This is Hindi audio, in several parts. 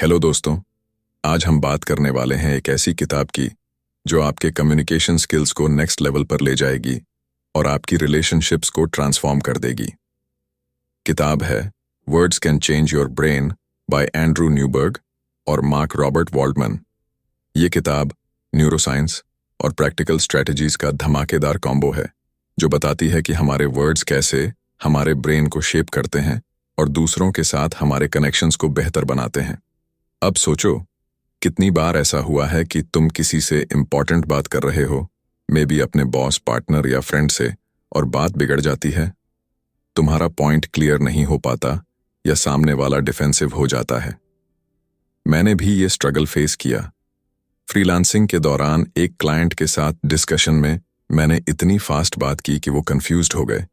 हेलो दोस्तों, आज हम बात करने वाले हैं एक ऐसी किताब की जो आपके कम्युनिकेशन स्किल्स को नेक्स्ट लेवल पर ले जाएगी और आपकी रिलेशनशिप्स को ट्रांसफॉर्म कर देगी। किताब है words can change your brain bye Andrew Newberg और मार्क रॉबर्ट वॉल्डमन। ये किताब न्यूरोसाइंस और प्रैक्टिकल स्ट्रेटजीज का धमाकेदार कॉम्बो है जो बताती है कि हमारे वर्ड्स कैसे हमारे ब्रेन को शेप करते हैं और दूसरों के साथ हमारे कनेक्शंस को बेहतर बनाते हैं। अब सोचो, कितनी बार ऐसा हुआ है कि तुम किसी से इम्पॉर्टेंट बात कर रहे हो, मे बी अपने बॉस, पार्टनर या फ्रेंड से, और बात बिगड़ जाती है। तुम्हारा पॉइंट क्लियर नहीं हो पाता या सामने वाला डिफेंसिव हो जाता है। मैंने भी ये स्ट्रगल फेस किया। फ्रीलांसिंग के दौरान एक क्लाइंट के साथ डिस्कशन में मैंने इतनी फास्ट बात की कि वो कंफ्यूज्ड हो गए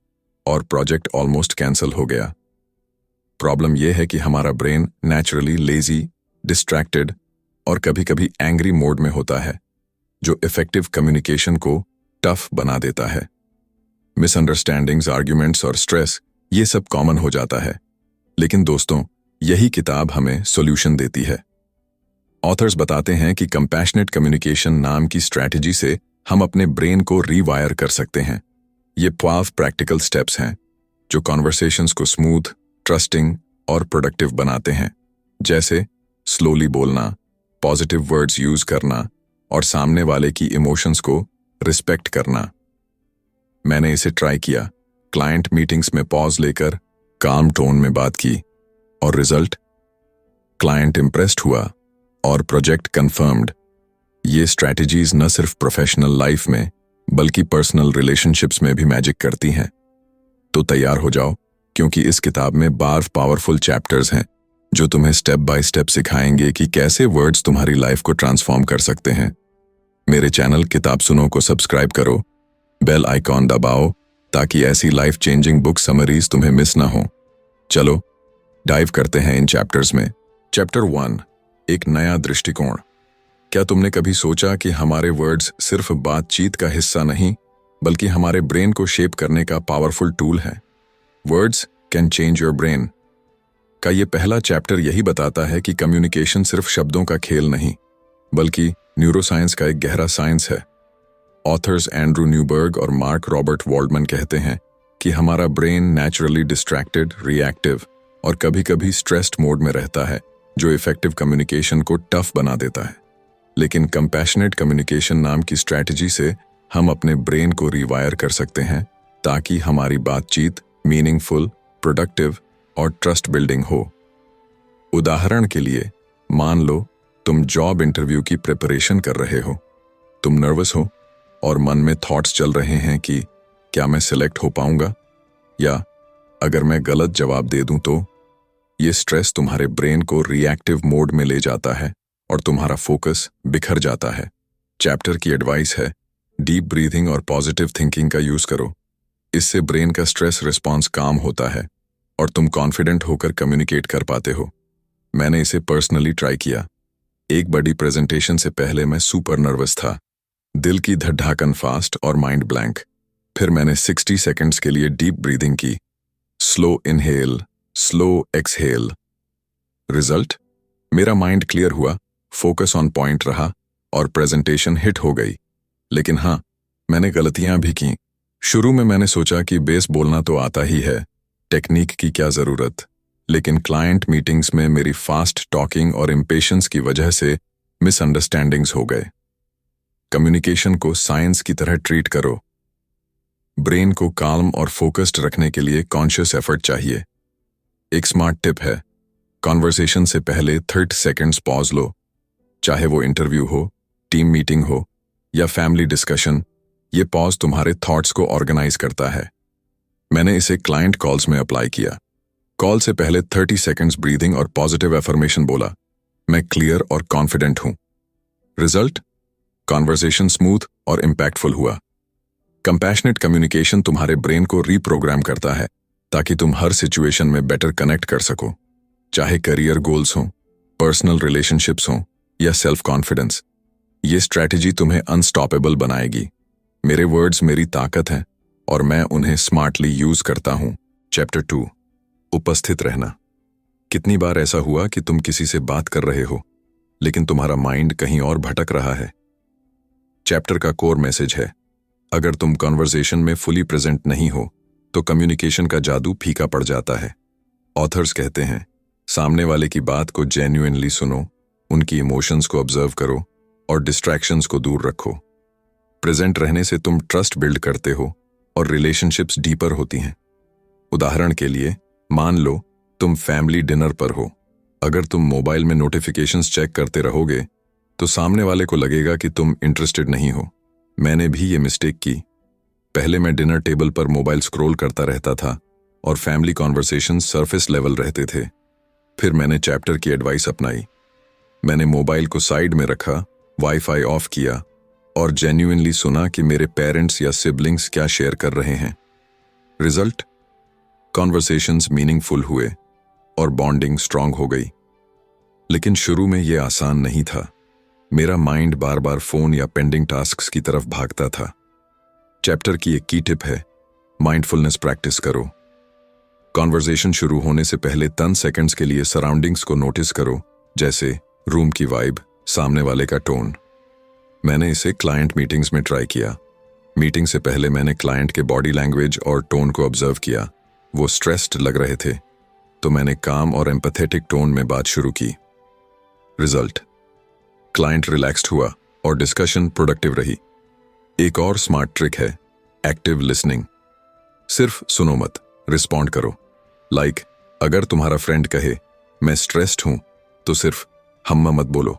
और प्रोजेक्ट ऑलमोस्ट कैंसिल हो गया। प्रॉब्लम यह है कि हमारा ब्रेन नेचुरली लेजी, डिस्ट्रैक्टेड और कभी-कभी एंग्री मोड में होता है, जो इफेक्टिव कम्युनिकेशन को टफ बना देता है। मिसअंडरस्टैंडिंग्स, आर्ग्यूमेंट्स और स्ट्रेस, ये सब कॉमन हो जाता है। लेकिन दोस्तों, यही किताब हमें सॉल्यूशन देती है। ऑथर्स बताते हैं कि कंपैशनेट कम्युनिकेशन नाम की स्ट्रैटेजी से हम अपने ब्रेन को रीवायर कर सकते हैं। ये 12 प्रैक्टिकल स्टेप्स हैं जो कॉन्वर्सेशंस को स्मूथ, ट्रस्टिंग और प्रोडक्टिव बनाते हैं, जैसे स्लोली बोलना, पॉजिटिव वर्ड्स यूज करना और सामने वाले की इमोशंस को रिस्पेक्ट करना। मैंने इसे ट्राई किया, क्लाइंट मीटिंग्स में पॉज लेकर काम टोन में बात की और रिजल्ट, क्लाइंट इंप्रेस्ड हुआ और प्रोजेक्ट कंफर्म्ड। ये स्ट्रैटेजीज न सिर्फ प्रोफेशनल लाइफ में बल्कि पर्सनल रिलेशनशिप्स में भी मैजिक करती हैं। तो तैयार हो जाओ, क्योंकि इस किताब में 12 पावरफुल चैप्टर्स हैं जो तुम्हें स्टेप बाय स्टेप सिखाएंगे कि कैसे वर्ड्स तुम्हारी लाइफ को ट्रांसफॉर्म कर सकते हैं। मेरे चैनल किताब सुनो को सब्सक्राइब करो, बेल आइकॉन दबाओ ताकि ऐसी लाइफ चेंजिंग बुक समरीज तुम्हें मिस ना हो। चलो डाइव करते हैं इन चैप्टर्स में। चैप्टर 1, एक नया दृष्टिकोण। क्या तुमने कभी सोचा कि हमारे वर्ड्स सिर्फ बातचीत का हिस्सा नहीं बल्कि हमारे ब्रेन को शेप करने का पावरफुल टूल है? Words can change your brain का ये पहला चैप्टर यही बताता है कि कम्युनिकेशन सिर्फ शब्दों का खेल नहीं बल्कि न्यूरोसाइंस का एक गहरा साइंस है। ऑथर्स एंड्रू न्यूबर्ग और मार्क रॉबर्ट वॉल्डमन कहते हैं कि हमारा ब्रेन नेचुरली डिस्ट्रैक्टेड, रिएक्टिव और कभी-कभी स्ट्रेस्ड मोड में रहता है, जो इफेक्टिव कम्युनिकेशन को टफ बना देता है। लेकिन कंपैशनेट कम्युनिकेशन नाम की स्ट्रैटेजी से हम अपने ब्रेन को रिवायर कर सकते हैं ताकि हमारी बातचीत मीनिंगफुल, प्रोडक्टिव और ट्रस्ट बिल्डिंग हो। उदाहरण के लिए, मान लो तुम जॉब इंटरव्यू की प्रिपरेशन कर रहे हो। तुम नर्वस हो और मन में थॉट्स चल रहे हैं कि क्या मैं सिलेक्ट हो पाऊंगा, या अगर मैं गलत जवाब दे दूं तो। ये स्ट्रेस तुम्हारे ब्रेन को रिएक्टिव मोड में ले जाता है और तुम्हारा फोकस बिखर जाता है। चैप्टर की एडवाइस है, डीप ब्रीथिंग और पॉजिटिव थिंकिंग का यूज करो। इससे ब्रेन का स्ट्रेस रिस्पॉन्स काम होता है और तुम कॉन्फिडेंट होकर कम्युनिकेट कर पाते हो। मैंने इसे पर्सनली ट्राई किया। एक बड़ी प्रेजेंटेशन से पहले मैं सुपर नर्वस था, दिल की धड़कन फास्ट और माइंड ब्लैंक। फिर मैंने 60 सेकंड्स के लिए डीप ब्रीदिंग की, slow inhale, slow exhale. Result, मेरा माइंड क्लियर हुआ, फोकस ऑन पॉइंट रहा और प्रेजेंटेशन हिट हो गई। लेकिन हाँ, मैंने गलतियां भी की। शुरू में मैंने सोचा कि बेस बोलना तो आता ही है, टेक्निक की क्या जरूरत। लेकिन क्लाइंट मीटिंग्स में मेरी फास्ट टॉकिंग और इम्पेशंस की वजह से मिसअंडरस्टैंडिंग्स हो गए। कम्युनिकेशन को साइंस की तरह ट्रीट करो। ब्रेन को काल्म और फोकस्ड रखने के लिए कॉन्शियस एफर्ट चाहिए। एक स्मार्ट टिप है, कॉन्वर्सेशन से पहले 30 सेकंड्स पॉज लो। चाहे वो इंटरव्यू हो, टीम मीटिंग हो या फैमिली डिस्कशन, ये पॉज तुम्हारे थॉट्स को ऑर्गेनाइज करता है। मैंने इसे क्लाइंट कॉल्स में अप्लाई किया। कॉल से पहले 30 सेकंड्स ब्रीदिंग और पॉजिटिव एफर्मेशन बोला, मैं क्लियर और कॉन्फिडेंट हूं। रिजल्ट, कॉन्वर्सेशन स्मूथ और इंपैक्टफुल हुआ। कंपैशनेट कम्युनिकेशन तुम्हारे ब्रेन को रीप्रोग्राम करता है ताकि तुम हर सिचुएशन में बेटर कनेक्ट कर सको, चाहे करियर गोल्स हो, पर्सनल रिलेशनशिप्स हो या सेल्फ कॉन्फिडेंस। ये स्ट्रैटेजी तुम्हें अनस्टॉपेबल बनाएगी। मेरे वर्ड्स मेरी ताकत हैं और मैं उन्हें स्मार्टली यूज करता हूं। चैप्टर 2, उपस्थित रहना। कितनी बार ऐसा हुआ कि तुम किसी से बात कर रहे हो लेकिन तुम्हारा माइंड कहीं और भटक रहा है? चैप्टर का कोर मैसेज है, अगर तुम कॉन्वर्सेशन में फुली प्रेजेंट नहीं हो तो कम्युनिकेशन का जादू फीका पड़ जाता है। ऑथर्स कहते हैं, सामने वाले की बात को जेन्युइनली सुनो, उनकी इमोशंस को ऑब्जर्व करो और डिस्ट्रैक्शंस को दूर रखो। प्रेजेंट रहने से तुम ट्रस्ट बिल्ड करते हो और रिलेशनशिप्स डीपर होती हैं। उदाहरण के लिए, मान लो तुम फैमिली डिनर पर हो। अगर तुम मोबाइल में नोटिफिकेशंस चेक करते रहोगे तो सामने वाले को लगेगा कि तुम इंटरेस्टेड नहीं हो। मैंने भी ये मिस्टेक की। पहले मैं डिनर टेबल पर मोबाइल स्क्रॉल करता रहता था और फैमिली कॉन्वर्सेशंस सरफेस लेवल रहते थे। फिर मैंने चैप्टर की एडवाइस अपनाई। मैंने मोबाइल को साइड में रखा, वाईफाई ऑफ किया और जेन्युइनली सुना कि मेरे पेरेंट्स या सिबलिंग्स क्या शेयर कर रहे हैं। रिजल्ट, कॉन्वर्सेशंस मीनिंगफुल हुए और बॉन्डिंग स्ट्रांग हो गई। लेकिन शुरू में यह आसान नहीं था। मेरा माइंड बार बार फोन या पेंडिंग टास्क्स की तरफ भागता था। चैप्टर की एक की टिप है, माइंडफुलनेस प्रैक्टिस करो। कॉन्वर्सेशन शुरू होने से पहले 10 सेकंड्स के लिए सराउंडिंग्स को नोटिस करो, जैसे रूम की वाइब, सामने वाले का टोन। मैंने इसे क्लाइंट मीटिंग्स में ट्राई किया। मीटिंग से पहले मैंने क्लाइंट के बॉडी लैंग्वेज और टोन को ऑब्जर्व किया। वो स्ट्रेस्ड लग रहे थे तो मैंने काम और एम्पैथेटिक टोन में बात शुरू की। रिजल्ट, क्लाइंट रिलैक्स्ड हुआ और डिस्कशन प्रोडक्टिव रही। एक और स्मार्ट ट्रिक है, एक्टिव लिसनिंग। सिर्फ सुनो मत, रिस्पॉन्ड करो। लाइक, अगर तुम्हारा फ्रेंड कहे मैं स्ट्रेस्ड हूं तो सिर्फ हम्मा मत बोलो।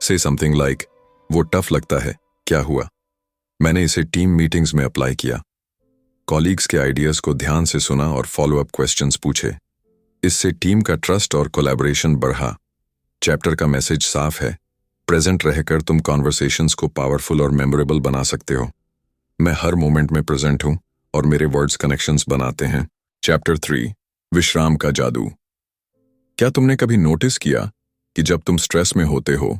से समथिंग लाइक, वो टफ लगता है, क्या हुआ? मैंने इसे टीम मीटिंग्स में अप्लाई किया। कॉलीग्स के आइडियाज को ध्यान से सुना और फॉलो अप क्वेश्चंस पूछे। इससे टीम का ट्रस्ट और कोलैबोरेशन बढ़ा। चैप्टर का मैसेज साफ है, प्रेजेंट रहकर तुम कॉन्वर्सेशंस को पावरफुल और मेमोरेबल बना सकते हो। मैं हर मोमेंट में प्रेजेंट हूं और मेरे वर्ड्स कनेक्शंस बनाते हैं। चैप्टर 3, विश्राम का जादू। क्या तुमने कभी नोटिस किया कि जब तुम स्ट्रेस में होते हो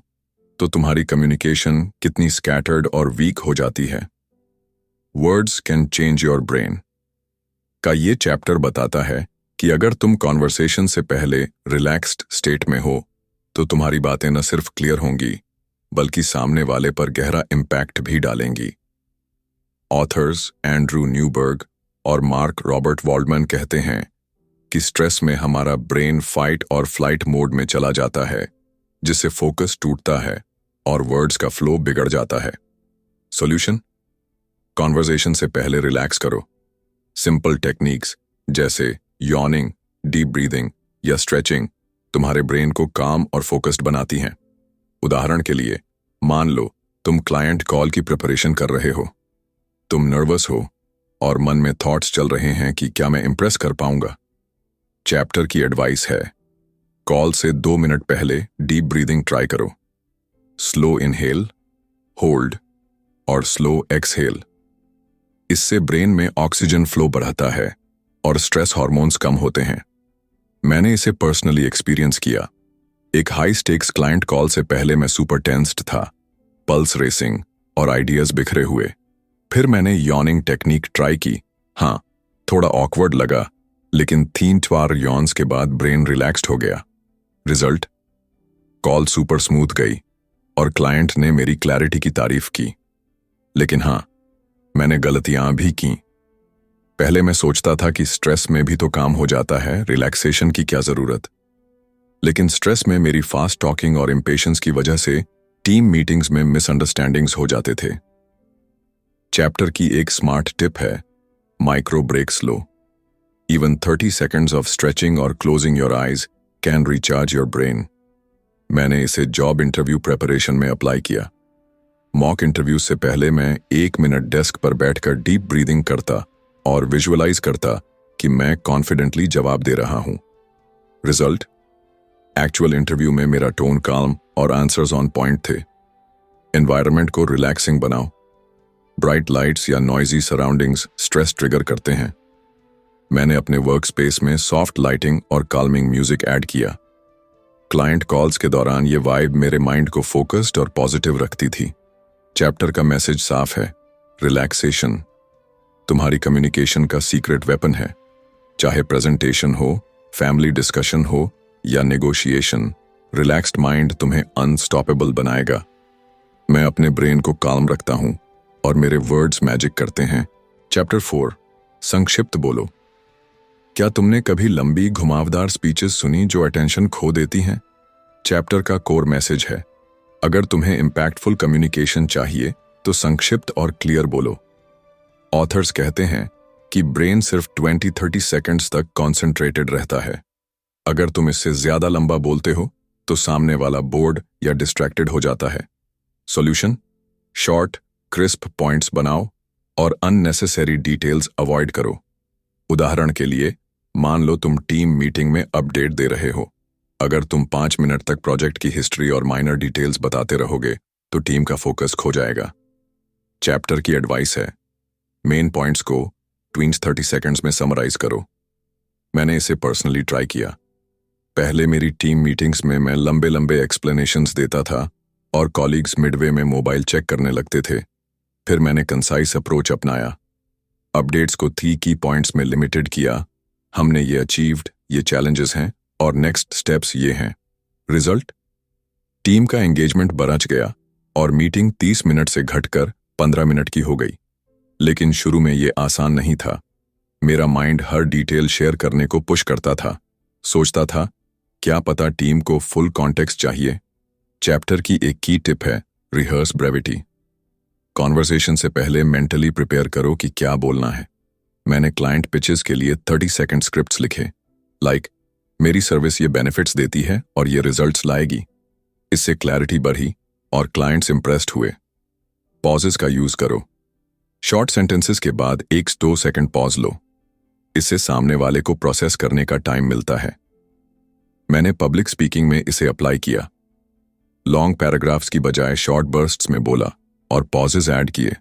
तो तुम्हारी कम्युनिकेशन कितनी स्कैटर्ड और वीक हो जाती है? Words can change your brain का ये चैप्टर बताता है कि अगर तुम कॉन्वर्सेशन से पहले रिलैक्स्ड स्टेट में हो तो तुम्हारी बातें न सिर्फ क्लियर होंगी बल्कि सामने वाले पर गहरा इम्पैक्ट भी डालेंगी। ऑथर्स एंड्रू न्यूबर्ग और मार्क रॉबर्ट वॉल्डमैन कहते हैं कि स्ट्रेस में हमारा ब्रेन फाइट और फ्लाइट मोड में चला जाता है, जिससे फोकस टूटता है और वर्ड्स का फ्लो बिगड़ जाता है। सॉल्यूशन, कॉन्वर्सेशन से पहले रिलैक्स करो। सिंपल टेक्निक्स जैसे यॉर्निंग, डीप ब्रीदिंग या स्ट्रेचिंग तुम्हारे ब्रेन को काम और फोकस्ड बनाती हैं। उदाहरण के लिए, मान लो तुम क्लाइंट कॉल की प्रिपरेशन कर रहे हो। तुम नर्वस हो और मन में थॉट्स चल रहे हैं कि क्या मैं इंप्रेस कर पाऊंगा। चैप्टर की एडवाइस है, कॉल से 2 मिनट पहले डीप ब्रीदिंग ट्राई करो। स्लो इनहेल, होल्ड और स्लो एक्सहेल। इससे ब्रेन में ऑक्सीजन फ्लो बढ़ता है और स्ट्रेस हार्मोन्स कम होते हैं। मैंने इसे पर्सनली एक्सपीरियंस किया। एक हाई स्टेक्स क्लाइंट कॉल से पहले मैं सुपर टेंस्ड था, पल्स रेसिंग और आइडियाज बिखरे हुए। फिर मैंने यॉर्निंग टेक्निक ट्राई की। हाँ, थोड़ा ऑकवर्ड लगा, लेकिन 3 यॉन्स के बाद ब्रेन रिलैक्स्ड हो गया। रिजल्ट, कॉल सुपर स्मूथ गई और क्लाइंट ने मेरी क्लैरिटी की तारीफ की। लेकिन हाँ, मैंने गलतियां भी की। पहले मैं सोचता था कि स्ट्रेस में भी तो काम हो जाता है, रिलैक्सेशन की क्या जरूरत। लेकिन स्ट्रेस में मेरी फास्ट टॉकिंग और इम्पेशंस की वजह से टीम मीटिंग्स में मिसअंडरस्टैंडिंग्स हो जाते थे। चैप्टर की एक स्मार्ट टिप है, माइक्रो ब्रेक्स लो। इवन 30 सेकंड्स ऑफ स्ट्रेचिंग और closing your eyes can recharge your brain. मैंने इसे जॉब इंटरव्यू प्रिपरेशन में अप्लाई किया। मॉक इंटरव्यू से पहले मैं 1 मिनट डेस्क पर बैठकर डीप ब्रीदिंग करता और विजुअलाइज करता कि मैं कॉन्फिडेंटली जवाब दे रहा हूं। रिजल्ट, एक्चुअल इंटरव्यू में मेरा टोन काम और आंसर्स ऑन पॉइंट थे। एनवायरनमेंट को रिलैक्सिंग बनाओ। ब्राइट लाइट्स या नॉइजी सराउंडिंग्स स्ट्रेस ट्रिगर करते हैं। मैंने अपने वर्क स्पेस में सॉफ्ट लाइटिंग और काल्मिंग म्यूजिक ऐड किया। क्लाइंट कॉल्स के दौरान ये वाइब मेरे माइंड को फोकस्ड और पॉजिटिव रखती थी। चैप्टर का मैसेज साफ है, रिलैक्सेशन तुम्हारी कम्युनिकेशन का सीक्रेट वेपन है। चाहे प्रेजेंटेशन हो, फैमिली डिस्कशन हो या नेगोशिएशन, रिलैक्स्ड माइंड तुम्हें अनस्टॉपेबल बनाएगा। मैं अपने ब्रेन को काम रखता हूं और मेरे वर्ड्स मैजिक करते हैं। चैप्टर 4, संक्षिप्त बोलो। क्या तुमने कभी लंबी घुमावदार स्पीचेस सुनी जो अटेंशन खो देती हैं? चैप्टर का कोर मैसेज है, अगर तुम्हें इम्पैक्टफुल कम्युनिकेशन चाहिए तो संक्षिप्त और क्लियर बोलो। ऑथर्स कहते हैं कि ब्रेन सिर्फ 20-30 सेकंड्स तक कॉन्सेंट्रेटेड रहता है। अगर तुम इससे ज्यादा लंबा बोलते हो तो सामने वाला बोर्ड या डिस्ट्रैक्टेड हो जाता है। सॉल्यूशन, शॉर्ट क्रिस्प पॉइंट्स बनाओ और अननेसेसरी डिटेल्स अवॉइड करो। उदाहरण के लिए, मान लो तुम टीम मीटिंग में अपडेट दे रहे हो। अगर तुम 5 मिनट तक प्रोजेक्ट की हिस्ट्री और माइनर डिटेल्स बताते रहोगे तो टीम का फोकस खो जाएगा। चैप्टर की एडवाइस है, मेन पॉइंट्स को 20-30 सेकंड्स में समराइज करो। मैंने इसे पर्सनली ट्राई किया। पहले मेरी टीम मीटिंग्स में मैं लंबे लंबे एक्सप्लेनेशंस देता था और कॉलीग्स मिडवे में मोबाइल चेक करने लगते थे। फिर मैंने कंसाइज अप्रोच अपनाया, अपडेट्स को 3 की पॉइंट्स में लिमिटेड किया। हमने ये अचीव्ड, ये चैलेंजेस हैं और नेक्स्ट स्टेप्स ये हैं। रिजल्ट, टीम का एंगेजमेंट बढ़ गया और मीटिंग 30 मिनट से घटकर 15 मिनट की हो गई। लेकिन शुरू में ये आसान नहीं था। मेरा माइंड हर डिटेल शेयर करने को पुश करता था। सोचता था, क्या पता टीम को फुल कॉन्टेक्स्ट चाहिए। चैप्टर की एक की टिप है, रिहर्स ब्रेविटी। कॉन्वर्सेशन से पहले मेंटली प्रिपेयर करो कि क्या बोलना है। मैंने क्लाइंट पिचेस के लिए 30 सेकंड स्क्रिप्ट्स लिखे, लाइक मेरी सर्विस ये बेनिफिट्स देती है और ये रिजल्ट्स लाएगी। इससे क्लैरिटी बढ़ी और क्लाइंट्स इंप्रेस्ड हुए। पॉजेस का यूज करो। शॉर्ट सेंटेंसेस के बाद 1-2 सेकंड पॉज लो। इससे सामने वाले को प्रोसेस करने का टाइम मिलता है। मैंने पब्लिक स्पीकिंग में इसे अप्लाई किया। लॉन्ग पैराग्राफ्स की बजाय शॉर्ट बर्स्ट्स में बोला और पॉजेस ऐड किए।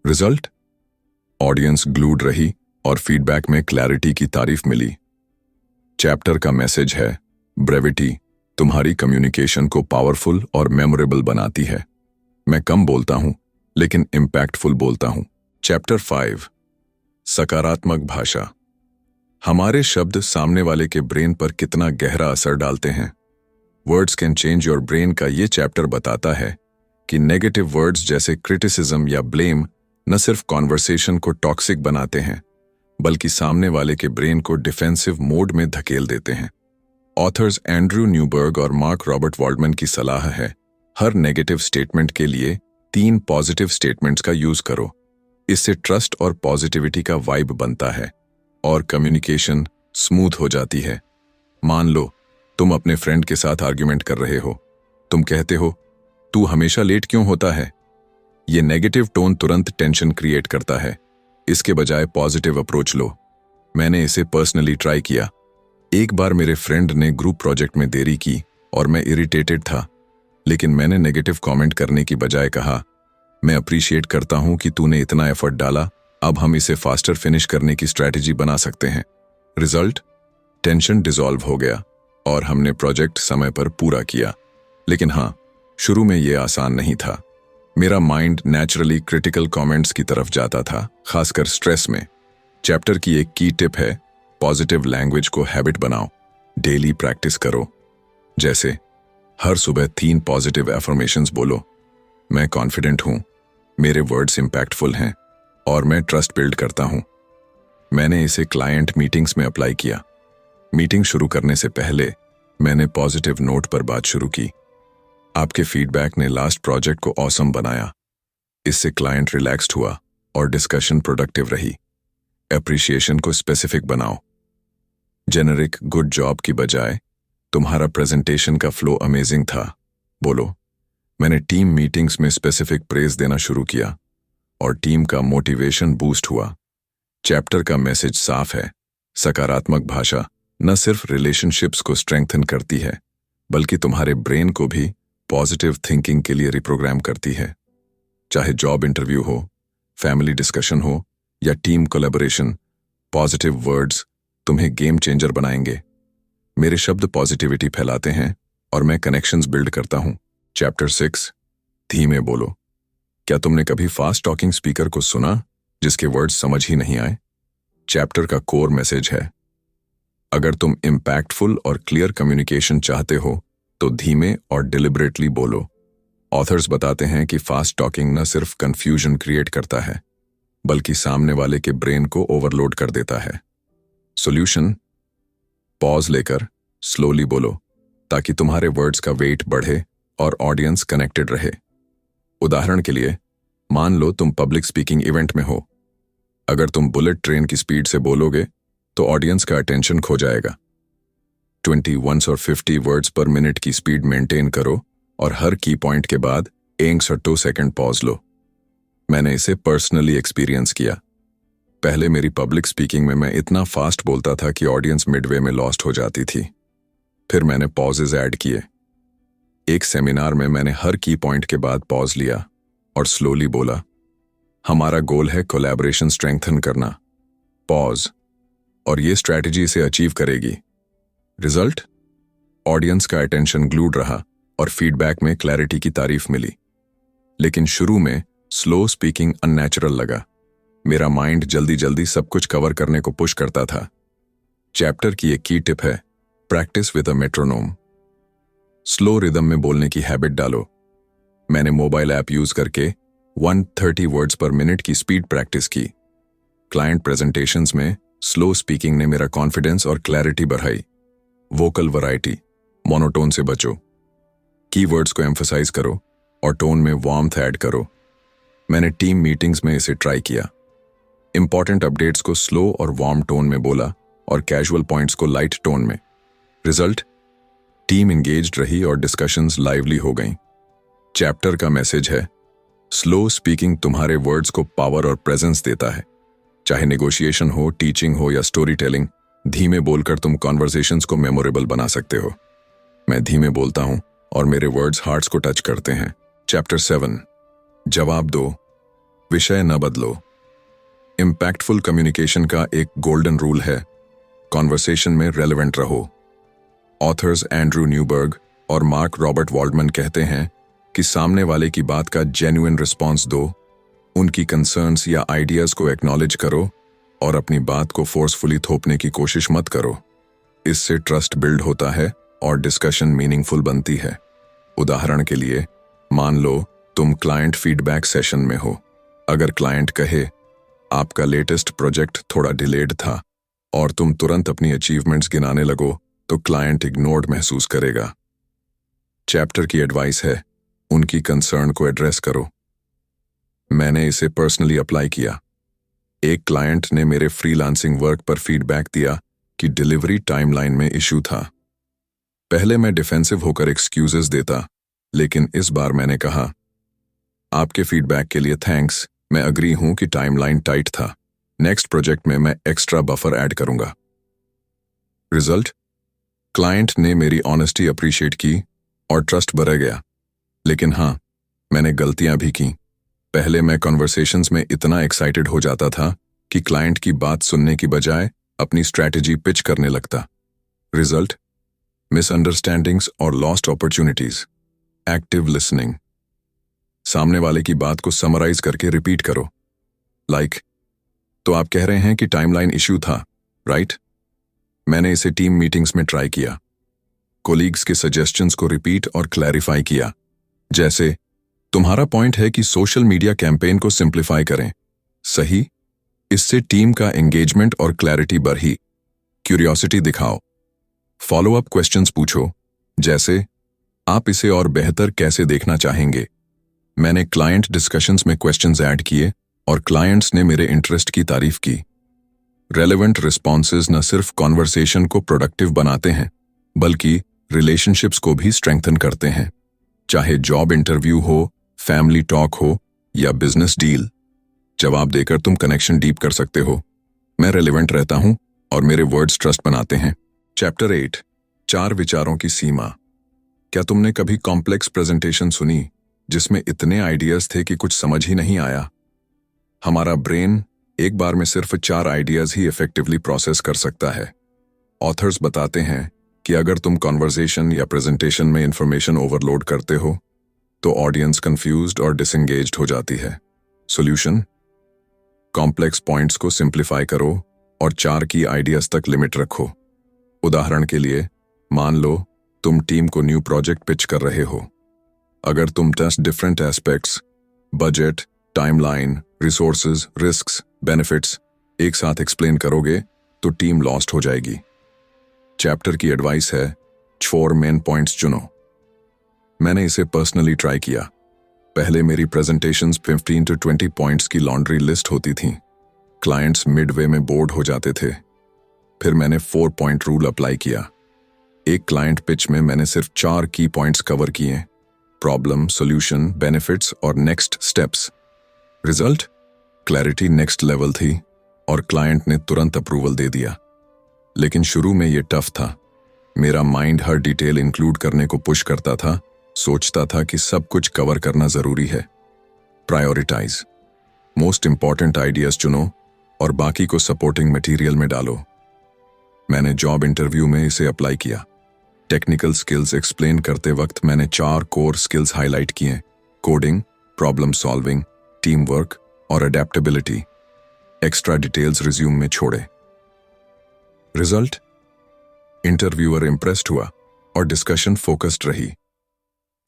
रिजल्ट, ऑडियंस ग्लूड रही और फीडबैक में क्लैरिटी की तारीफ मिली। चैप्टर का मैसेज है, ब्रेविटी तुम्हारी कम्युनिकेशन को पावरफुल और मेमोरेबल बनाती है। मैं कम बोलता हूं लेकिन इम्पैक्टफुल बोलता हूं। चैप्टर 5, सकारात्मक भाषा। हमारे शब्द सामने वाले के ब्रेन पर कितना गहरा असर डालते हैं। Words can change your brain का ये चैप्टर बताता है कि नेगेटिव वर्ड्स जैसे क्रिटिसिज्म या ब्लेम न सिर्फ कॉन्वर्सेशन को टॉक्सिक बनाते हैं बल्कि सामने वाले के ब्रेन को डिफेंसिव मोड में धकेल देते हैं। ऑथर्स एंड्रयू न्यूबर्ग और मार्क रॉबर्ट वॉल्डमैन की सलाह है, हर नेगेटिव स्टेटमेंट के लिए 3 पॉजिटिव स्टेटमेंट्स का यूज करो। इससे ट्रस्ट और पॉजिटिविटी का वाइब बनता है और कम्युनिकेशन स्मूथ हो जाती है। मान लो तुम अपने फ्रेंड के साथ आर्ग्यूमेंट कर रहे हो। तुम कहते हो, तू हमेशा लेट क्यों होता है? ये नेगेटिव टोन तुरंत टेंशन क्रिएट करता है। इसके बजाय पॉजिटिव अप्रोच लो। मैंने इसे पर्सनली ट्राई किया। एक बार मेरे फ्रेंड ने ग्रुप प्रोजेक्ट में देरी की और मैं इरिटेटेड था, लेकिन मैंने नेगेटिव कमेंट करने की बजाय कहा, मैं अप्रिशिएट करता हूं कि तूने इतना एफर्ट डाला, अब हम इसे फास्टर फिनिश करने की स्ट्रैटेजी बना सकते हैं। रिजल्ट, टेंशन डिसॉल्व हो गया और हमने प्रोजेक्ट समय पर पूरा किया। लेकिन हाँ, शुरू में यह आसान नहीं था। मेरा माइंड नेचुरली क्रिटिकल कमेंट्स की तरफ जाता था, खासकर स्ट्रेस में। चैप्टर की एक की टिप है, पॉजिटिव लैंग्वेज को हैबिट बनाओ। डेली प्रैक्टिस करो। जैसे हर सुबह 3 पॉजिटिव एफर्मेशंस बोलो। मैं कॉन्फिडेंट हूं, मेरे वर्ड्स इंपैक्टफुल हैं और मैं ट्रस्ट बिल्ड करता हूं। मैंने इसे क्लाइंट मीटिंग्स में अप्लाई किया। मीटिंग शुरू करने से पहले मैंने पॉजिटिव नोट पर बात शुरू की। आपके फीडबैक ने लास्ट प्रोजेक्ट को ऑसम बनाया। इससे क्लाइंट रिलैक्स्ड हुआ और डिस्कशन प्रोडक्टिव रही। एप्रिशिएशन को स्पेसिफिक बनाओ। जेनरिक गुड जॉब की बजाय तुम्हारा प्रेजेंटेशन का फ्लो अमेजिंग था बोलो। मैंने टीम मीटिंग्स में स्पेसिफिक प्रेज देना शुरू किया और टीम का मोटिवेशन बूस्ट हुआ। चैप्टर का मैसेज साफ है, सकारात्मक भाषा न सिर्फ रिलेशनशिप्स को स्ट्रेंथन करती है बल्कि तुम्हारे ब्रेन को भी पॉजिटिव थिंकिंग के लिए रिप्रोग्राम करती है। चाहे जॉब इंटरव्यू हो, फैमिली डिस्कशन हो या टीम कोलैबोरेशन, पॉजिटिव वर्ड्स तुम्हें गेम चेंजर बनाएंगे। मेरे शब्द पॉजिटिविटी फैलाते हैं और मैं कनेक्शंस बिल्ड करता हूं। चैप्टर 6, धीमे बोलो। क्या तुमने कभी फास्ट टॉकिंग स्पीकर को सुना जिसके वर्ड्स समझ ही नहीं आए? चैप्टर का कोर मैसेज है, अगर तुम इम्पैक्टफुल और क्लियर कम्युनिकेशन चाहते हो तो धीमे और डिलिबरेटली बोलो। ऑथर्स बताते हैं कि फास्ट टॉकिंग न सिर्फ कंफ्यूजन क्रिएट करता है बल्कि सामने वाले के ब्रेन को ओवरलोड कर देता है। सॉल्यूशन, पॉज लेकर स्लोली बोलो ताकि तुम्हारे वर्ड्स का वेट बढ़े और ऑडियंस कनेक्टेड रहे। उदाहरण के लिए, मान लो तुम पब्लिक स्पीकिंग इवेंट में हो। अगर तुम बुलेट ट्रेन की स्पीड से बोलोगे तो ऑडियंस का अटेंशन खो जाएगा। 21 और 50 वर्ड्स पर मिनट की स्पीड मेंटेन करो और हर की पॉइंट के बाद 1 और 2 सेकंड पॉज लो। मैंने इसे पर्सनली एक्सपीरियंस किया। पहले मेरी पब्लिक स्पीकिंग में मैं इतना फास्ट बोलता था कि ऑडियंस मिडवे में लॉस्ट हो जाती थी। फिर मैंने पॉजेज ऐड किए। एक सेमिनार में मैंने हर की पॉइंट के बाद पॉज लिया और स्लोली बोला, हमारा गोल है कोलैबोरेशन स्ट्रेंथन करना। पॉज, और ये स्ट्रैटेजी इसे अचीव करेगी। रिजल्ट, ऑडियंस का अटेंशन ग्लूड रहा और फीडबैक में क्लैरिटी की तारीफ मिली। लेकिन शुरू में स्लो स्पीकिंग अननेचुरल लगा। मेरा माइंड जल्दी जल्दी सब कुछ कवर करने को पुश करता था। चैप्टर की एक की टिप है, practice with a metronome. Slow rhythm में बोलने की हैबिट डालो। मैंने मोबाइल ऐप यूज करके 130 वर्ड्स पर मिनट की स्पीड प्रैक्टिस की। क्लाइंट प्रेजेंटेशंस में स्लो स्पीकिंग ने मेरा कॉन्फिडेंस और क्लैरिटी बढ़ाई। वोकल वैरायटी, मोनोटोन से बचो। कीवर्ड्स को एम्फसाइज करो और टोन में वार्मथ ऐड करो। मैंने टीम मीटिंग्स में इसे ट्राई किया। इंपॉर्टेंट अपडेट्स को स्लो और वार्म टोन में बोला और कैजुअल पॉइंट्स को लाइट टोन में। रिजल्ट, टीम एंगेज्ड रही और डिस्कशंस लाइवली हो गईं। चैप्टर का मैसेज है, स्लो स्पीकिंग तुम्हारे वर्ड्स को पावर और प्रेजेंस देता है। चाहे नेगोशिएशन हो, टीचिंग हो या स्टोरी टेलिंग, धीमे बोलकर तुम कॉन्वर्सेशंस को मेमोरेबल बना सकते हो। मैं धीमे बोलता हूं और मेरे वर्ड्स हार्ट्स को टच करते हैं। चैप्टर 7, जवाब दो, विषय न बदलो। इम्पैक्टफुल कम्युनिकेशन का एक गोल्डन रूल है, कॉन्वर्सेशन में रेलेवेंट रहो। ऑथर्स एंड्रू न्यूबर्ग और मार्क रॉबर्ट वॉल्डमन कहते हैं कि सामने वाले की बात का जेन्युइन रिस्पॉन्स दो, उनकी कंसर्न्स या आइडियाज को एक्नॉलेज करो और अपनी बात को फोर्सफुली थोपने की कोशिश मत करो। इससे ट्रस्ट बिल्ड होता है और डिस्कशन मीनिंगफुल बनती है। उदाहरण के लिए, मान लो तुम क्लाइंट फीडबैक सेशन में हो। अगर क्लाइंट कहे, आपका लेटेस्ट प्रोजेक्ट थोड़ा डिलेड था, और तुम तुरंत अपनी अचीवमेंट्स गिनाने लगो तो क्लाइंट इग्नोर्ड महसूस करेगा। चैप्टर की एडवाइस है, उनकी कंसर्न को एड्रेस करो। मैंने इसे पर्सनली अप्लाई किया। एक क्लाइंट ने मेरे फ्रीलांसिंग वर्क पर फीडबैक दिया कि डिलीवरी टाइमलाइन में इशू था। पहले मैं डिफेंसिव होकर एक्सक्यूजेस देता, लेकिन इस बार मैंने कहा, आपके फीडबैक के लिए थैंक्स, मैं अग्री हूं कि टाइमलाइन टाइट था। नेक्स्ट प्रोजेक्ट में मैं एक्स्ट्रा बफर ऐड करूंगा। रिजल्ट, क्लाइंट ने मेरी ऑनेस्टी अप्रिशिएट की और ट्रस्ट बढ़ गया। लेकिन हाँ, मैंने गलतियां भी की। पहले मैं कॉन्वर्सेशंस में इतना एक्साइटेड हो जाता था कि क्लाइंट की बात सुनने की बजाय अपनी स्ट्रैटेजी पिच करने लगता। रिजल्ट, मिसअंडरस्टैंडिंग्स और लॉस्ट अपॉर्चुनिटीज। एक्टिव लिसनिंग, सामने वाले की बात को समराइज करके रिपीट करो। लाइक, तो आप कह रहे हैं कि टाइमलाइन इश्यू था, राइट? मैंने इसे टीम मीटिंग्स में ट्राई किया। कोलीग्स के सजेशंस को रिपीट और क्लैरिफाई किया। जैसे, तुम्हारा पॉइंट है कि सोशल मीडिया कैंपेन को सिंप्लीफाई करें। सही, इससे टीम का एंगेजमेंट और क्लैरिटी बढ़ी। क्यूरियोसिटी दिखाओ। फॉलो अप क्वेश्चंस पूछो, जैसे, आप इसे और बेहतर कैसे देखना चाहेंगे? मैंने क्लाइंट डिस्कशंस में क्वेश्चंस ऐड किए और क्लाइंट्स ने मेरे इंटरेस्ट की तारीफ की। रेलेवेंट रिस्पॉन्सेज न सिर्फ कॉन्वर्सेशन को प्रोडक्टिव बनाते हैं, बल्कि रिलेशनशिप्स को भी स्ट्रेंथन करते हैं। चाहे जॉब इंटरव्यू हो, फैमिली टॉक हो या बिजनेस डील, जवाब देकर तुम कनेक्शन डीप कर सकते हो। मैं रेलेवेंट रहता हूं और मेरे वर्ड्स ट्रस्ट बनाते हैं। चैप्टर 8, 4 विचारों की सीमा। क्या तुमने कभी कॉम्प्लेक्स प्रेजेंटेशन सुनी जिसमें इतने आइडियाज थे कि कुछ समझ ही नहीं आया? हमारा ब्रेन एक बार में सिर्फ 4 आइडियाज ही इफेक्टिवली प्रोसेस कर सकता है। ऑथर्स बताते हैं कि अगर तुम कॉन्वर्सेशन या प्रेजेंटेशन में इंफॉर्मेशन ओवरलोड करते हो तो ऑडियंस कंफ्यूज्ड और डिसएंगेज्ड हो जाती है। सॉल्यूशन, कॉम्प्लेक्स पॉइंट्स को सिंप्लीफाई करो और 4 की आइडियाज तक लिमिट रखो। उदाहरण के लिए, मान लो तुम टीम को न्यू प्रोजेक्ट पिच कर रहे हो। अगर तुम 10 different aspects, budget, timeline, resources, risks, benefits एक साथ एक्सप्लेन करोगे तो टीम लॉस्ट हो जाएगी। चैप्टर की एडवाइस है 4 मेन पॉइंट्स चुनो। मैंने इसे पर्सनली ट्राई किया। पहले मेरी प्रेजेंटेशंस 15 to 20 पॉइंट्स की लॉन्ड्री लिस्ट होती थी। क्लाइंट्स मिडवे में बोर्ड हो जाते थे। फिर मैंने 4 पॉइंट रूल अप्लाई किया। एक क्लाइंट पिच में मैंने सिर्फ 4 की पॉइंट्स कवर किए: प्रॉब्लम, सॉल्यूशन, बेनिफिट्स और next steps. Result? Clarity next level थी और क्लाइंट ने तुरंत अप्रूवल दे दिया। लेकिन शुरू में ये टफ था। मेरा माइंड हर डिटेल इंक्लूड करने को पुश करता था, सोचता था कि सब कुछ कवर करना जरूरी है। प्रायोरिटाइज। मोस्ट इंपॉर्टेंट आइडियाज चुनो और बाकी को सपोर्टिंग मटेरियल में डालो। मैंने जॉब इंटरव्यू में इसे अप्लाई किया। टेक्निकल स्किल्स एक्सप्लेन करते वक्त मैंने 4 कोर स्किल्स हाईलाइट किए: coding, problem solving, team work और अडेप्टेबिलिटी। एक्स्ट्रा डिटेल्स रिज्यूम में छोड़े। रिजल्ट? इंटरव्यूअर इंप्रेस्ड हुआ और डिस्कशन फोकस्ड रही।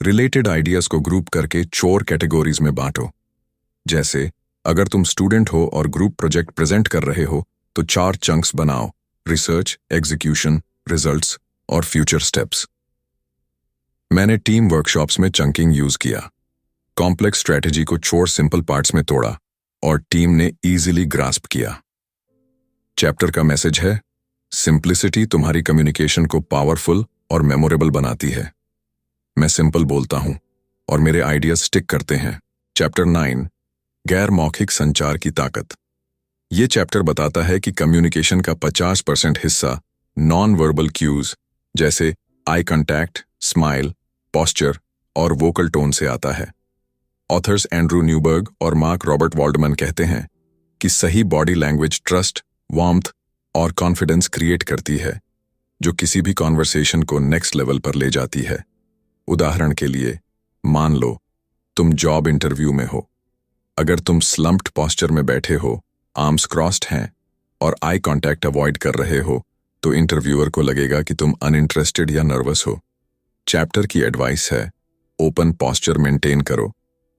रिलेटेड आइडियाज को ग्रुप करके 4 कैटेगरीज में बांटो। जैसे, अगर तुम स्टूडेंट हो और ग्रुप प्रोजेक्ट प्रेजेंट कर रहे हो तो 4 चंक्स बनाओ: रिसर्च, एग्जीक्यूशन, रिजल्ट्स और फ्यूचर स्टेप्स। मैंने टीम वर्कशॉप्स में चंकिंग यूज किया। कॉम्प्लेक्स स्ट्रेटेजी को 4 सिंपल पार्ट्स में तोड़ा और टीम ने इजीली ग्रास्प किया। चैप्टर का मैसेज है, सिंप्लिसिटी तुम्हारी कम्युनिकेशन को पावरफुल और मेमोरेबल बनाती है। मैं सिंपल बोलता हूं और मेरे आइडियाज स्टिक करते हैं। चैप्टर 9, गैर मौखिक संचार की ताकत। ये चैप्टर बताता है कि कम्युनिकेशन का 50% हिस्सा नॉन वर्बल क्यूज जैसे आई कांटेक्ट, स्माइल, पोस्चर और वोकल टोन से आता है। ऑथर्स एंड्रू न्यूबर्ग और मार्क रॉबर्ट वाल्डमन कहते हैं कि सही बॉडी लैंग्वेज ट्रस्ट, वार्मथ और कॉन्फिडेंस क्रिएट करती है, जो किसी भी कॉन्वर्सेशन को नेक्स्ट लेवल पर ले जाती है। उदाहरण के लिए, मान लो तुम जॉब इंटरव्यू में हो। अगर तुम स्लम्प्ड पोस्चर में बैठे हो, आर्म्स क्रॉस्ड हैं और आई कांटेक्ट अवॉइड कर रहे हो, तो इंटरव्यूअर को लगेगा कि तुम अनइंटरेस्टेड या नर्वस हो। चैप्टर की एडवाइस है, ओपन पोस्चर मेंटेन करो,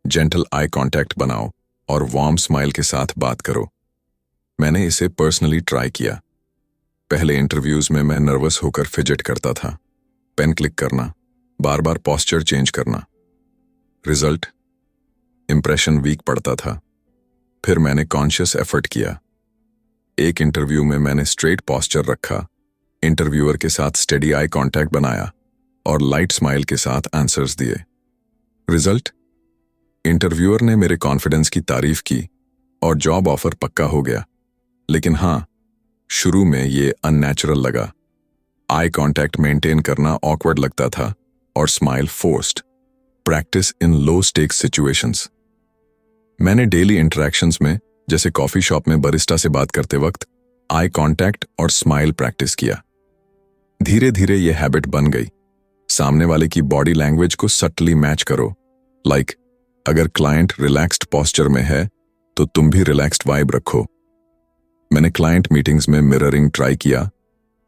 जेंटल आई कांटेक्ट बनाओ और वार्म स्माइल के साथ बात करो। मैंने इसे पर्सनली ट्राई किया। पहले इंटरव्यूज में मैं नर्वस होकर फिजेट करता था, पेन क्लिक करना, बार बार पोस्चर चेंज करना। रिजल्ट? इंप्रेशन वीक पड़ता था। फिर मैंने कॉन्शियस एफर्ट किया। एक इंटरव्यू में मैंने स्ट्रेट पोस्चर रखा, इंटरव्यूअर के साथ स्टेडी आई कांटेक्ट बनाया और लाइट स्माइल के साथ आंसर्स दिए। रिजल्ट? इंटरव्यूअर ने मेरे कॉन्फिडेंस की तारीफ की और जॉब ऑफर पक्का हो गया। लेकिन हाँ, शुरू में ये अननेचुरल लगा। आई कांटेक्ट मेंटेन करना ऑकवर्ड लगता था और smile forced. Practice in low stakes situations. मैंने डेली इंटरेक्शंस में, जैसे कॉफी शॉप में बरिस्टा से बात करते वक्त, आई कांटेक्ट और स्माइल प्रैक्टिस किया। धीरे धीरे ये हैबिट बन गई। सामने वाले की बॉडी लैंग्वेज को सटली मैच करो। लाइक, अगर क्लाइंट रिलैक्स्ड पोस्चर में है तो तुम भी रिलैक्स्ड वाइब रखो। मैंने क्लाइंट मीटिंग्स में मिररिंग ट्राई किया,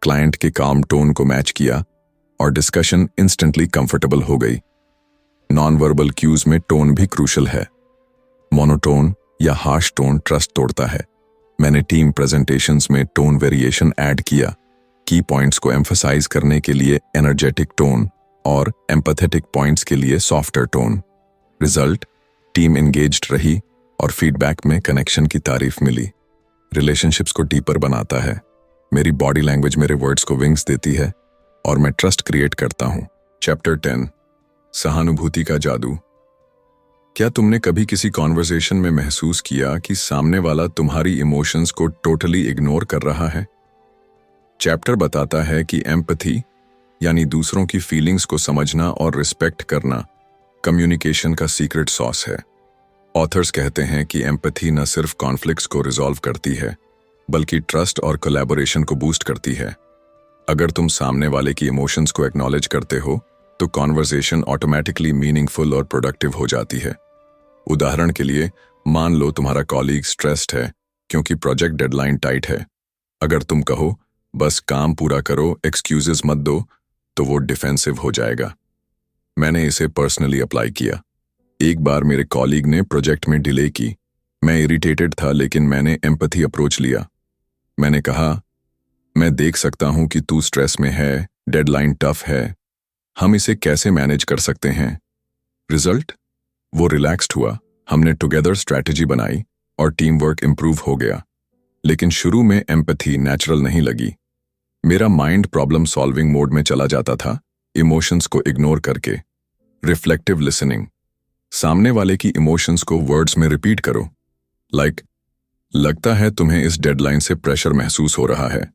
क्लाइंट के काम टोन को मैच किया और डिस्कशन इंस्टेंटली कंफर्टेबल हो गई। नॉन वर्बल क्यूज में टोन भी क्रूशल है। मोनोटोन या हार्श टोन ट्रस्ट तोड़ता है। मैंने टीम प्रेजेंटेशंस में टोन वेरिएशन ऐड किया, की पॉइंट्स को एम्फसाइज करने के लिए एनर्जेटिक टोन और एम्पैथेटिक पॉइंट्स के लिए softer tone. Result? Team engaged रही और फीडबैक में कनेक्शन की तारीफ मिली। रिलेशनशिप्स को डीपर बनाता है। मेरी बॉडी लैंग्वेज मेरे वर्ड्स को विंग्स देती है और मैं ट्रस्ट क्रिएट करता हूं। चैप्टर 10, सहानुभूति का जादू। क्या तुमने कभी किसी कॉन्वर्सेशन में महसूस किया कि सामने वाला तुम्हारी इमोशंस को टोटली इग्नोर कर रहा है? चैप्टर बताता है कि एम्पैथी, यानी दूसरों की फीलिंग्स को समझना और रिस्पेक्ट करना, कम्युनिकेशन का सीक्रेट सॉस है। ऑथर्स कहते हैं कि एम्पैथी न सिर्फ कॉन्फ्लिक्ट्स को रिजॉल्व करती है, बल्कि ट्रस्ट और कोलैबोरेशन को बूस्ट करती है। अगर तुम सामने वाले की इमोशंस को एक्नॉलेज करते हो तो कॉन्वर्सेशन ऑटोमेटिकली मीनिंगफुल और प्रोडक्टिव हो जाती है। उदाहरण के लिए, मान लो तुम्हारा कॉलीग स्ट्रेस्ड है क्योंकि प्रोजेक्ट डेडलाइन टाइट है। अगर तुम कहो, बस काम पूरा करो, एक्सक्यूजेस मत दो, तो वो डिफेंसिव हो जाएगा। मैंने इसे पर्सनली अप्लाई किया। एक बार मेरे कॉलीग ने प्रोजेक्ट में डिले की। मैं इरिटेटेड था, लेकिन मैंने एम्पैथी अप्रोच लिया। मैंने कहा, मैं देख सकता हूं कि तू स्ट्रेस में है, डेडलाइन टफ है, हम इसे कैसे मैनेज कर सकते हैं। रिजल्ट? वो रिलैक्स्ड हुआ, हमने टुगेदर स्ट्रैटेजी बनाई और टीम वर्क इंप्रूव हो गया। लेकिन शुरू में एम्पैथी नेचुरल नहीं लगी। मेरा माइंड प्रॉब्लम सॉल्विंग मोड में चला जाता था, इमोशंस को इग्नोर करके। रिफ्लेक्टिव लिसनिंग, सामने वाले की इमोशंस को वर्ड्स में रिपीट करो। लाइक, लगता है तुम्हें इस डेडलाइन से प्रेशर महसूस हो रहा है।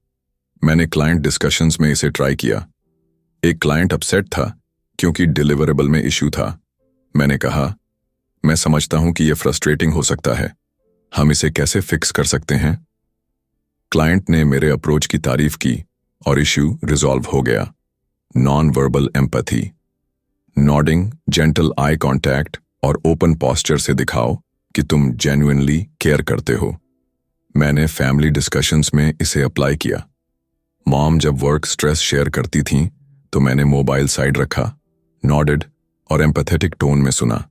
मैंने क्लाइंट डिस्कशंस में इसे ट्राई किया। एक क्लाइंट अपसेट था क्योंकि डिलीवरेबल में इश्यू था। मैंने कहा, मैं समझता हूं कि यह फ्रस्ट्रेटिंग हो सकता है, हम इसे कैसे फिक्स कर सकते हैं। क्लाइंट ने मेरे अप्रोच की तारीफ की और इश्यू रिजॉल्व हो गया। Non verbal empathy, nodding, gentle eye contact और ओपन पोस्चर से दिखाओ कि तुम जेन्युइनली केयर करते हो। मैंने फैमिली डिस्कशंस में इसे अप्लाई किया। मॉम जब वर्क स्ट्रेस शेयर करती थीं, तो मैंने मोबाइल साइड रखा, नॉडेड और एम्पैथेटिक टोन में सुना।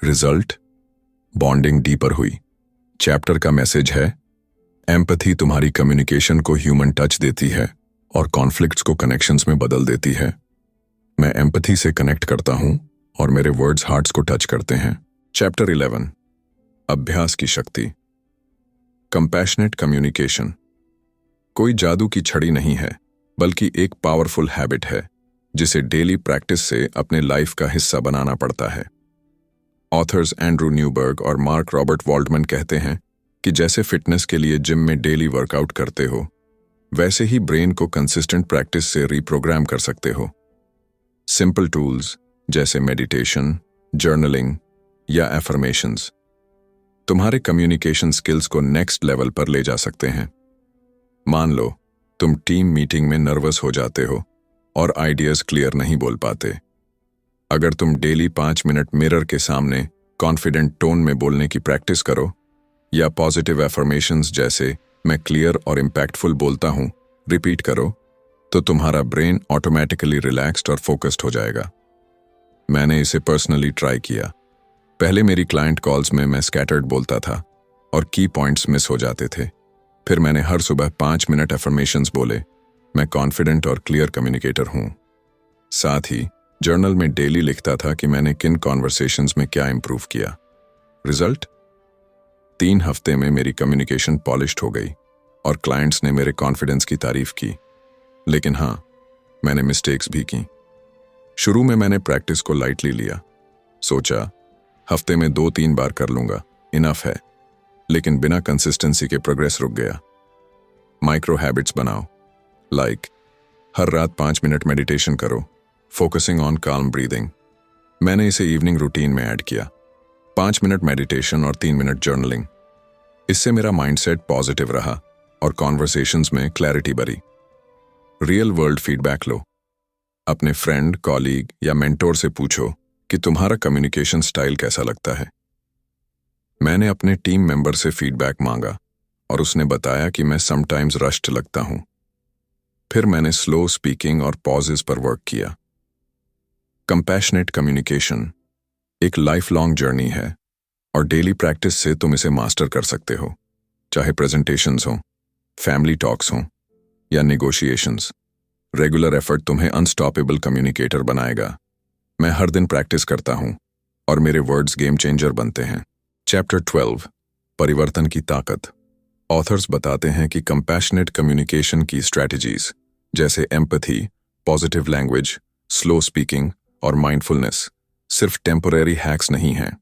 रिजल्ट? बॉन्डिंग डीपर हुई। चैप्टर का मैसेज है, एम्पैथी तुम्हारी कम्युनिकेशन को ह्यूमन टच देती है और कॉन्फ्लिक्ट्स को कनेक्शंस में बदल देती है। मैं एम्पैथी से कनेक्ट करता हूं और मेरे वर्ड्स हार्ट्स को टच करते हैं। चैप्टर 11, अभ्यास की शक्ति। कंपैशनेट कम्युनिकेशन कोई जादू की छड़ी नहीं है, बल्कि एक पावरफुल हैबिट है जिसे डेली प्रैक्टिस से अपने लाइफ का हिस्सा बनाना पड़ता है। ऑथर्स एंड्रू न्यूबर्ग और मार्क रॉबर्ट वॉल्टमन कहते हैं कि जैसे फिटनेस के लिए जिम में डेली वर्कआउट करते हो, वैसे ही ब्रेन को कंसिस्टेंट प्रैक्टिस से रीप्रोग्राम कर सकते हो। सिंपल टूल्स जैसे मेडिटेशन, जर्नलिंग या एफर्मेशंस तुम्हारे कम्युनिकेशन स्किल्स को नेक्स्ट लेवल पर ले जा सकते हैं। मान लो तुम टीम मीटिंग में नर्वस हो जाते हो और आइडियाज क्लियर नहीं बोल पाते। अगर तुम डेली 5 मिनट मिरर के सामने कॉन्फिडेंट टोन में बोलने की प्रैक्टिस करो, या पॉजिटिव एफर्मेशंस जैसे मैं क्लियर और इम्पैक्टफुल बोलता हूं रिपीट करो, तो तुम्हारा ब्रेन ऑटोमेटिकली रिलैक्स्ड और फोकस्ड हो जाएगा। मैंने इसे पर्सनली ट्राई किया। पहले मेरी क्लाइंट कॉल्स में मैं स्कैटर्ड बोलता था और की पॉइंट्स मिस हो जाते थे। फिर मैंने हर सुबह 5 मिनट एफर्मेशंस बोले, मैं कॉन्फिडेंट और क्लियर कम्युनिकेटर हूं। साथ ही जर्नल में डेली लिखता था कि मैंने किन कॉन्वर्सेशंस में क्या इंप्रूव किया। रिजल्ट? 3 हफ्ते में मेरी कम्युनिकेशन पॉलिश्ड हो गई और क्लाइंट्स ने मेरे कॉन्फिडेंस की तारीफ की। लेकिन हाँ, मैंने मिस्टेक्स भी की। शुरू में मैंने प्रैक्टिस को लाइटली लिया, सोचा हफ्ते में 2-3 बार कर लूंगा, इनफ है। लेकिन बिना कंसिस्टेंसी के प्रोग्रेस रुक गया। माइक्रो हैबिट्स बनाओ, लाइक हर रात 5 मिनट मेडिटेशन करो, फोकसिंग ऑन काल्म ब्रीदिंग। मैंने इसे इवनिंग रूटीन में ऐड किया, 5 मिनट मेडिटेशन और 3 मिनट जर्नलिंग। इससे मेरा माइंडसेट पॉजिटिव रहा और कॉन्वर्सेशंस में क्लैरिटी बढ़ी। रियल वर्ल्ड फीडबैक लो। अपने फ्रेंड, कॉलीग या मेंटोर से पूछो कि तुम्हारा कम्युनिकेशन स्टाइल कैसा लगता है। मैंने अपने टीम मेंबर से फीडबैक मांगा और उसने बताया कि मैं समटाइम्स रश्ड लगता हूं। फिर मैंने स्लो स्पीकिंग और पॉजेस पर वर्क किया। कंपैशनेट कम्युनिकेशन एक लाइफ लॉन्ग जर्नी है और डेली प्रैक्टिस से तुम इसे मास्टर कर सकते हो, चाहे प्रेजेंटेशंस हो, फैमिली टॉक्स हो या नेगोशिएशंस। रेगुलर एफर्ट तुम्हें अनस्टॉपेबल कम्युनिकेटर बनाएगा। मैं हर दिन प्रैक्टिस करता हूं और मेरे वर्ड्स गेम चेंजर बनते हैं। चैप्टर 12, परिवर्तन की ताकत। ऑथर्स बताते हैं कि कंपैशनेट कम्युनिकेशन की स्ट्रैटेजीज जैसे empathy, positive language, slow speaking और माइंडफुलनेस सिर्फ टेम्पररी हैक्स नहीं हैं।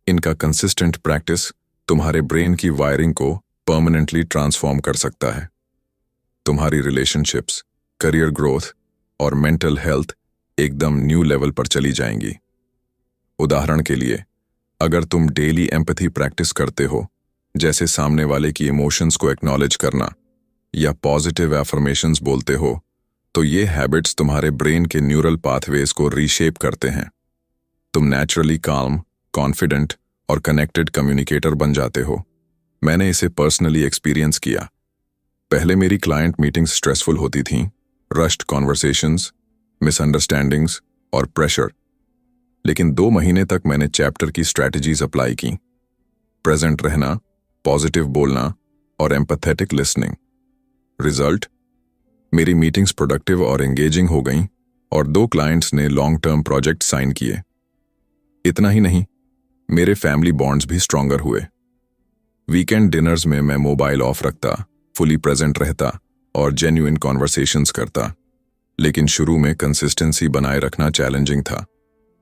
इनका कंसिस्टेंट प्रैक्टिस तुम्हारे ब्रेन की वायरिंग को परमानेंटली ट्रांसफॉर्म कर सकता है। तुम्हारी रिलेशनशिप्स, करियर ग्रोथ और मेंटल हेल्थ एकदम न्यू लेवल पर चली जाएंगी। उदाहरण के लिए, अगर तुम डेली एम्पैथी प्रैक्टिस करते हो, जैसे सामने वाले की इमोशंस को एक्नॉलेज करना या पॉजिटिव एफर्मेशंस बोलते हो, तो ये हैबिट्स तुम्हारे ब्रेन के न्यूरल पाथवेज को रीशेप करते हैं। तुम नेचुरली काल्म, कॉन्फिडेंट और कनेक्टेड कम्युनिकेटर बन जाते हो। मैंने इसे पर्सनली एक्सपीरियंस किया। पहले मेरी क्लाइंट मीटिंग्स स्ट्रेसफुल होती थीं, रश्ड कॉन्वर्सेशंस, मिसअंडरस्टैंडिंग्स और प्रेशर। लेकिन 2 महीने तक मैंने चैप्टर की स्ट्रैटेजीज अप्लाई की। प्रेजेंट रहना, पॉजिटिव बोलना और एम्पैथेटिक लिसनिंग। रिजल्ट, मेरी मीटिंग्स प्रोडक्टिव और एंगेजिंग हो गईं और 2 क्लाइंट्स ने लॉन्ग टर्म प्रोजेक्ट साइन किए। इतना ही नहीं, मेरे फैमिली बॉन्ड्स भी स्ट्रॉन्गर हुए। वीकेंड डिनर्स में मैं मोबाइल ऑफ रखता, फुली प्रेजेंट रहता और जेन्युइन कॉन्वर्सेशंस करता। लेकिन शुरू में कंसिस्टेंसी बनाए रखना चैलेंजिंग था।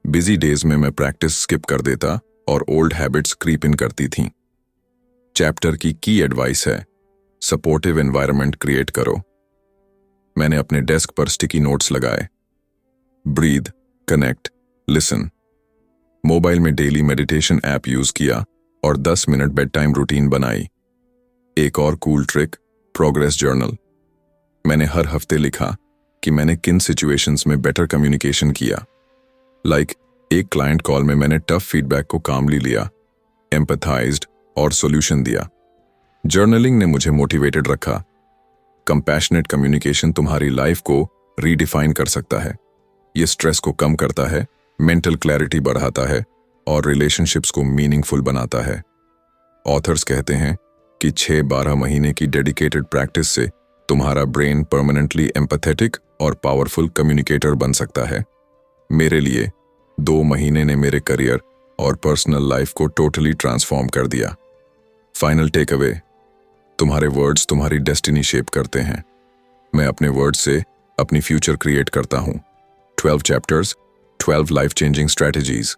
बिजी डेज में मैं प्रैक्टिस स्किप कर देता और ओल्ड हैबिट्स क्रीप इन करती थीं। चैप्टर की एडवाइस है, सपोर्टिव एनवायरनमेंट क्रिएट करो। मैंने अपने डेस्क पर स्टिकी नोट्स लगाए। Breathe, connect, listen. मोबाइल में डेली मेडिटेशन ऐप यूज किया और 10 मिनट बेड टाइम रूटीन बनाई। एक और कूल ट्रिक, प्रोग्रेस जर्नल। मैंने हर हफ्ते लिखा कि मैंने किन सिचुएशंस में बेटर कम्युनिकेशन किया। एक क्लाइंट कॉल में मैंने टफ फीडबैक को कामली लिया, एम्पैथाइज्ड और सॉल्यूशन दिया। जर्नलिंग ने मुझे मोटिवेटेड रखा। कंपैशनेट कम्युनिकेशन तुम्हारी लाइफ को रीडिफाइन कर सकता है। ये स्ट्रेस को कम करता है, मेंटल क्लैरिटी बढ़ाता है और रिलेशनशिप्स को मीनिंगफुल बनाता है। ऑथर्स कहते हैं कि 6-12 महीने की डेडिकेटेड प्रैक्टिस से तुम्हारा ब्रेन परमानेंटली एम्पैथेटिक और पावरफुल कम्युनिकेटर बन सकता है। मेरे लिए 2 महीने ने मेरे करियर और पर्सनल लाइफ को टोटली ट्रांसफॉर्म कर दिया। फाइनल टेक अवे, तुम्हारे वर्ड्स तुम्हारी डेस्टिनी शेप करते हैं। मैं अपने वर्ड्स से अपनी फ्यूचर क्रिएट करता हूं। 12 चैप्टर्स, 12 लाइफ चेंजिंग स्ट्रैटेजीज।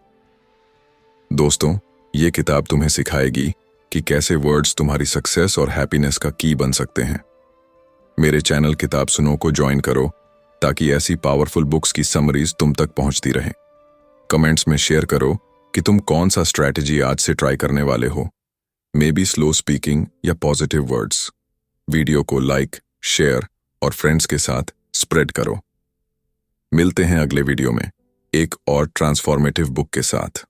दोस्तों, ये किताब तुम्हें सिखाएगी कि कैसे वर्ड्स तुम्हारी सक्सेस और हैप्पीनेस का की बन सकते हैं। मेरे चैनल किताब सुनो को ज्वाइन करो ताकि ऐसी पावरफुल बुक्स की समरीज तुम तक पहुंचती रहें। कमेंट्स में शेयर करो कि तुम कौन सा स्ट्रैटेजी आज से ट्राई करने वाले हो, मे बी स्लो स्पीकिंग या पॉजिटिव वर्ड्स। वीडियो को लाइक, शेयर और फ्रेंड्स के साथ स्प्रेड करो। मिलते हैं अगले वीडियो में एक और ट्रांसफॉर्मेटिव बुक के साथ।